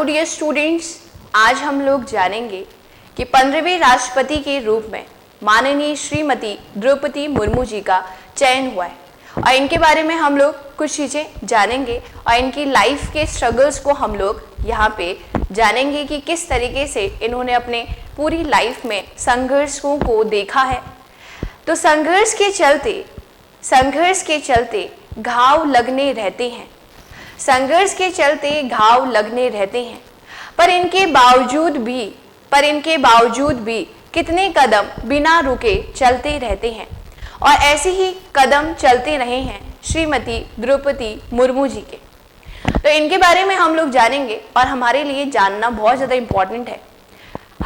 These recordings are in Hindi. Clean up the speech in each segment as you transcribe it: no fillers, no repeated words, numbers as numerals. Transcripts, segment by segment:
डियर स्टूडेंट्स, आज हम लोग जानेंगे कि 15वें राष्ट्रपति के रूप में माननीय श्रीमती द्रौपदी मुर्मू जी का चयन हुआ है और इनके बारे में हम लोग कुछ चीज़ें जानेंगे और इनकी लाइफ के स्ट्रगल्स को हम लोग यहाँ पे जानेंगे कि किस तरीके से इन्होंने अपने पूरी लाइफ में संघर्षों को देखा है। तो संघर्ष के चलते घाव लगने रहते हैं, संघर्ष के चलते घाव लगने रहते हैं, पर इनके बावजूद भी कितने कदम बिना रुके चलते रहते हैं और ऐसे ही कदम चलते रहे हैं श्रीमती द्रौपदी मुर्मू जी के। तो इनके बारे में हम लोग जानेंगे और हमारे लिए जानना बहुत ज़्यादा इम्पोर्टेंट है।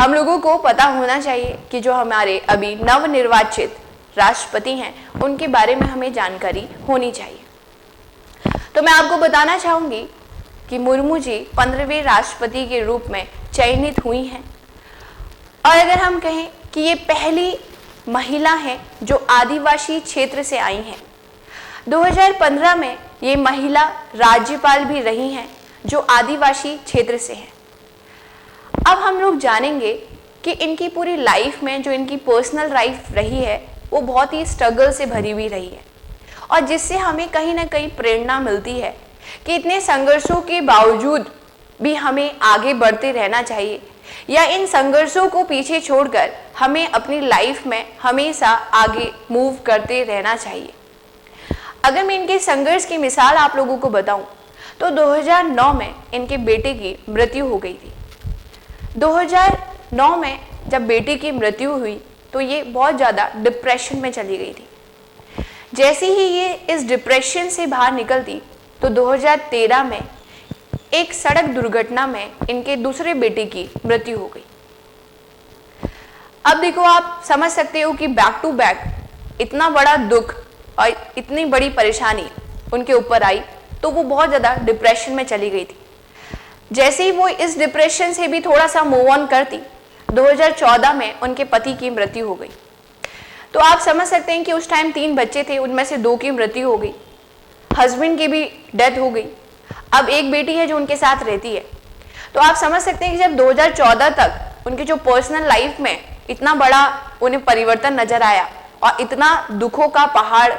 हम लोगों को पता होना चाहिए कि जो हमारे अभी नवनिर्वाचित राष्ट्रपति हैं उनके बारे में हमें जानकारी होनी चाहिए। तो मैं आपको बताना चाहूँगी कि मुर्मू जी 15वें राष्ट्रपति के रूप में चयनित हुई हैं और अगर हम कहें कि ये पहली महिला हैं जो आदिवासी क्षेत्र से आई हैं। 2015 में ये महिला राज्यपाल भी रही हैं जो आदिवासी क्षेत्र से हैं। अब हम लोग जानेंगे कि इनकी पूरी लाइफ में जो इनकी पर्सनल लाइफ रही है वो बहुत ही स्ट्रगल से भरी हुई रही है और जिससे हमें कहीं ना कहीं प्रेरणा मिलती है कि इतने संघर्षों के बावजूद भी हमें आगे बढ़ते रहना चाहिए या इन संघर्षों को पीछे छोड़कर हमें अपनी लाइफ में हमेशा आगे मूव करते रहना चाहिए। अगर मैं इनके संघर्ष की मिसाल आप लोगों को बताऊं तो 2009 में इनके बेटे की मृत्यु हो गई थी। 2009 में जब बेटे की मृत्यु हुई तो ये बहुत ज़्यादा डिप्रेशन में चली गई थी। जैसे ही ये इस डिप्रेशन से बाहर निकलती तो 2013 में एक सड़क दुर्घटना में इनके दूसरे बेटे की मृत्यु हो गई। अब देखो, आप समझ सकते हो कि बैक टू बैक इतना बड़ा दुख और इतनी बड़ी परेशानी उनके ऊपर आई तो वो बहुत ज़्यादा डिप्रेशन में चली गई थी। जैसे ही वो इस डिप्रेशन से भी थोड़ा सा मूव ऑन करती 2014 में उनके पति की मृत्यु हो गई। तो आप समझ सकते हैं कि उस टाइम 3 बच्चे थे, उनमें से 2 की मृत्यु हो गई, हस्बैंड की भी डेथ हो गई। अब एक बेटी है जो उनके साथ रहती है। तो आप समझ सकते हैं कि जब 2014 तक उनकी जो पर्सनल लाइफ में इतना बड़ा उन्हें परिवर्तन नजर आया और इतना दुखों का पहाड़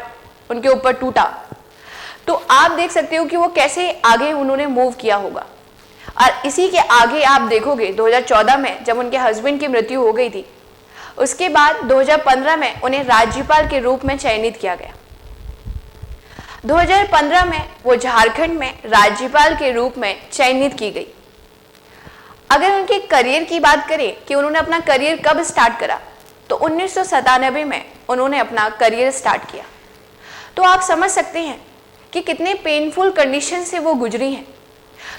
उनके ऊपर टूटा, तो आप देख सकते हो कि वो कैसे आगे उन्होंने मूव किया होगा। और इसी के आगे आप देखोगे 2014 में जब उनके हस्बैंड की मृत्यु हो गई थी, उसके बाद 2015 में उन्हें राज्यपाल के रूप में चयनित किया गया। 2015 में वो झारखंड में राज्यपाल के रूप में चयनित की गई। अगर उनके करियर की बात करें कि उन्होंने अपना करियर कब स्टार्ट करा, तो 1997 में उन्होंने अपना करियर स्टार्ट किया। तो आप समझ सकते हैं कि कितने पेनफुल कंडीशन से वो गुजरी हैं।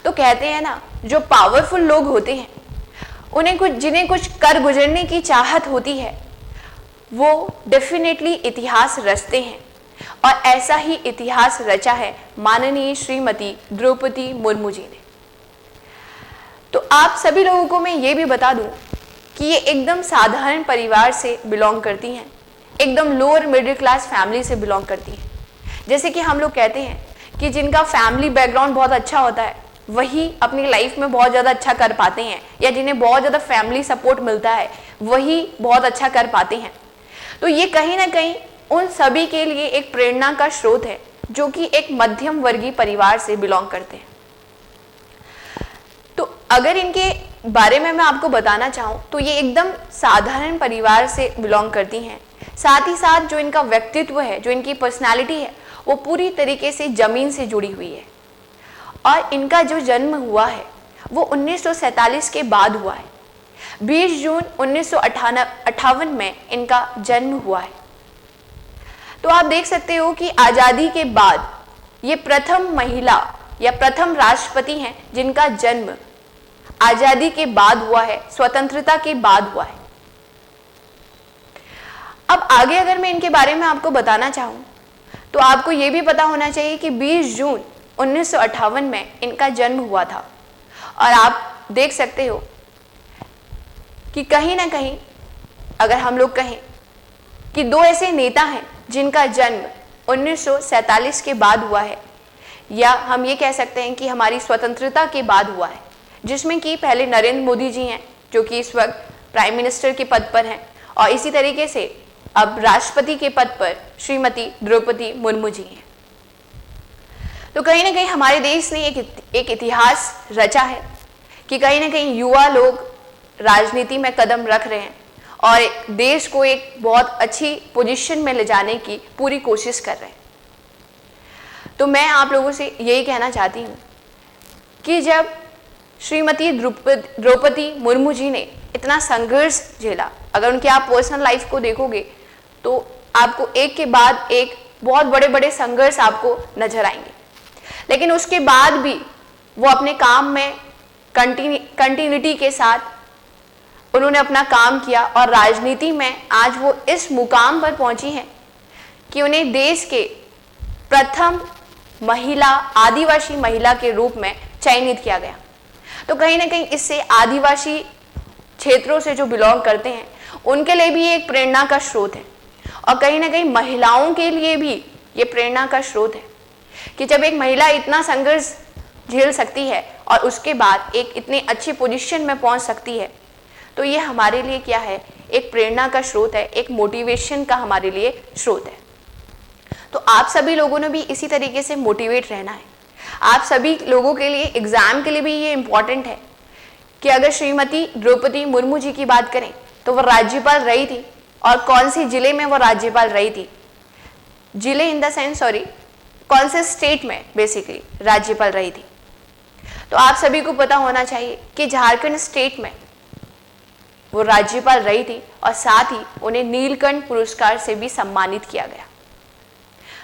तो कहते हैं ना, जो पावरफुल लोग होते हैं जिन्हें कुछ कर गुजरने की चाहत होती है वो डेफिनेटली इतिहास रचते हैं और ऐसा ही इतिहास रचा है माननीय श्रीमती द्रौपदी मुर्मू जी ने। तो आप सभी लोगों को मैं ये भी बता दूं कि ये एकदम साधारण परिवार से बिलोंग करती हैं, एकदम लोअर मिडिल क्लास फैमिली से बिलोंग करती हैं। जैसे कि हम लोग कहते हैं कि जिनका फैमिली बैकग्राउंड बहुत अच्छा होता है वही अपनी लाइफ में बहुत ज़्यादा अच्छा कर पाते हैं, या जिन्हें बहुत ज़्यादा फैमिली सपोर्ट मिलता है वही बहुत अच्छा कर पाते हैं। तो ये कहीं ना कहीं उन सभी के लिए एक प्रेरणा का स्रोत है जो कि एक मध्यम वर्गीय परिवार से बिलोंग करते हैं। तो अगर इनके बारे में मैं आपको बताना चाहूँ तो ये एकदम साधारण परिवार से बिलोंग करती हैं। साथ ही साथ जो इनका व्यक्तित्व है, जो इनकी पर्सनालिटी है, वो पूरी तरीके से ज़मीन से जुड़ी हुई है। और इनका जो जन्म हुआ है वो 1947 के बाद हुआ है। 20 जून 1958 में इनका जन्म हुआ है। तो आप देख सकते हो कि आज़ादी के बाद ये प्रथम महिला या प्रथम राष्ट्रपति हैं जिनका जन्म आज़ादी के बाद हुआ है, स्वतंत्रता के बाद हुआ है। अब आगे अगर मैं इनके बारे में आपको बताना चाहूँ तो आपको ये भी पता होना चाहिए कि 20 जून 1958 में इनका जन्म हुआ था। और आप देख सकते हो कि कहीं ना कहीं अगर हम लोग कहें कि 2 ऐसे नेता हैं जिनका जन्म 1947 के बाद हुआ है, या हम ये कह सकते हैं कि हमारी स्वतंत्रता के बाद हुआ है, जिसमें कि पहले नरेंद्र मोदी जी हैं जो कि इस वक्त प्राइम मिनिस्टर के पद पर हैं, और इसी तरीके से अब राष्ट्रपति के पद पर श्रीमती द्रौपदी मुर्मू जी हैं। तो कहीं ना कहीं हमारे देश ने एक इतिहास रचा है कि कहीं ना कहीं युवा लोग राजनीति में कदम रख रहे हैं और देश को एक बहुत अच्छी पोजीशन में ले जाने की पूरी कोशिश कर रहे हैं। तो मैं आप लोगों से यही कहना चाहती हूँ कि जब श्रीमती द्रौपदी मुर्मू जी ने इतना संघर्ष झेला, अगर उनके आप पर्सनल लाइफ को देखोगे तो आपको एक के बाद एक बहुत बड़े बड़े संघर्ष आपको नजर आएंगे, लेकिन उसके बाद भी वो अपने काम में कंटिन्यूटी के साथ उन्होंने अपना काम किया और राजनीति में आज वो इस मुकाम पर पहुंची हैं कि उन्हें देश के प्रथम महिला, आदिवासी महिला के रूप में चयनित किया गया। तो कहीं ना कहीं इससे आदिवासी क्षेत्रों से जो बिलोंग करते हैं उनके लिए भी एक प्रेरणा का स्रोत है, और कहीं ना कहीं महिलाओं के लिए भी ये प्रेरणा का स्रोत है कि जब एक महिला इतना संघर्ष झेल सकती है और उसके बाद एक इतनी अच्छी पोजीशन में पहुंच सकती है, तो ये हमारे लिए क्या है, एक प्रेरणा का स्रोत है, एक मोटिवेशन का हमारे लिए स्रोत है। तो आप सभी लोगों ने भी इसी तरीके से मोटिवेट रहना है। आप सभी लोगों के लिए एग्जाम के लिए भी ये इम्पॉर्टेंट है कि अगर श्रीमती द्रौपदी मुर्मू जी की बात करें तो वो राज्यपाल रही थी, और कौन सी जिले में वो राज्यपाल रही थी, जिले इन द सेंस सॉरी कौन से स्टेट में बेसिकली राज्यपाल रही थी। तो आप सभी को पता होना चाहिए कि झारखंड स्टेट में वो राज्यपाल रही थी, और साथ ही उन्हें नीलकंठ पुरस्कार से भी सम्मानित किया गया।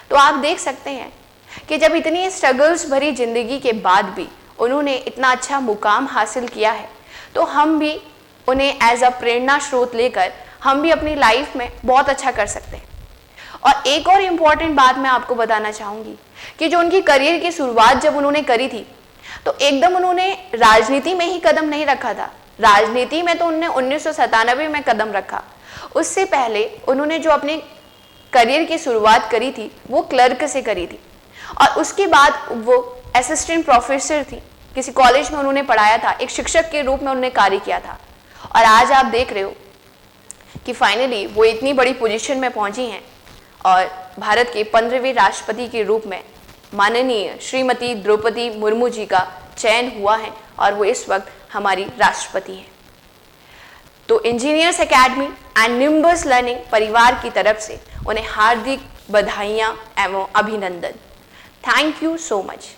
तो आप देख सकते हैं कि जब इतनी स्ट्रगल्स भरी जिंदगी के बाद भी उन्होंने इतना अच्छा मुकाम हासिल किया है, तो हम भी उन्हें एज अ प्रेरणा स्रोत लेकर हम भी अपनी लाइफ में बहुत अच्छा कर सकते हैं। और एक और इम्पॉर्टेंट बात मैं आपको बताना चाहूँगी कि जो उनकी करियर की शुरुआत जब उन्होंने करी थी तो एकदम उन्होंने राजनीति में ही कदम नहीं रखा था। राजनीति में तो उन्होंने 1997 में कदम रखा, उससे पहले उन्होंने जो अपने करियर की शुरुआत करी थी वो क्लर्क से करी थी, और उसके बाद वो असिस्टेंट प्रोफेसर थी, किसी कॉलेज में उन्होंने पढ़ाया था, एक शिक्षक के रूप में उन्होंने कार्य किया था। और आज आप देख रहे हो कि फाइनली वो इतनी बड़ी पोजीशन में पहुंची हैं और भारत के 15वें राष्ट्रपति के रूप में माननीय श्रीमती द्रौपदी मुर्मू जी का चयन हुआ है, और वो इस वक्त हमारी राष्ट्रपति हैं। तो engineers academy and nimbus learning परिवार की तरफ से उन्हें हार्दिक बधाइयाँ एवं अभिनंदन। Thank you so much.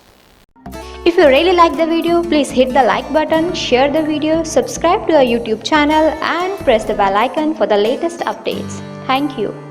If you really like the video, please hit the like button, share the video, subscribe to our YouTube channel and press the bell icon for the latest updates. Thank you.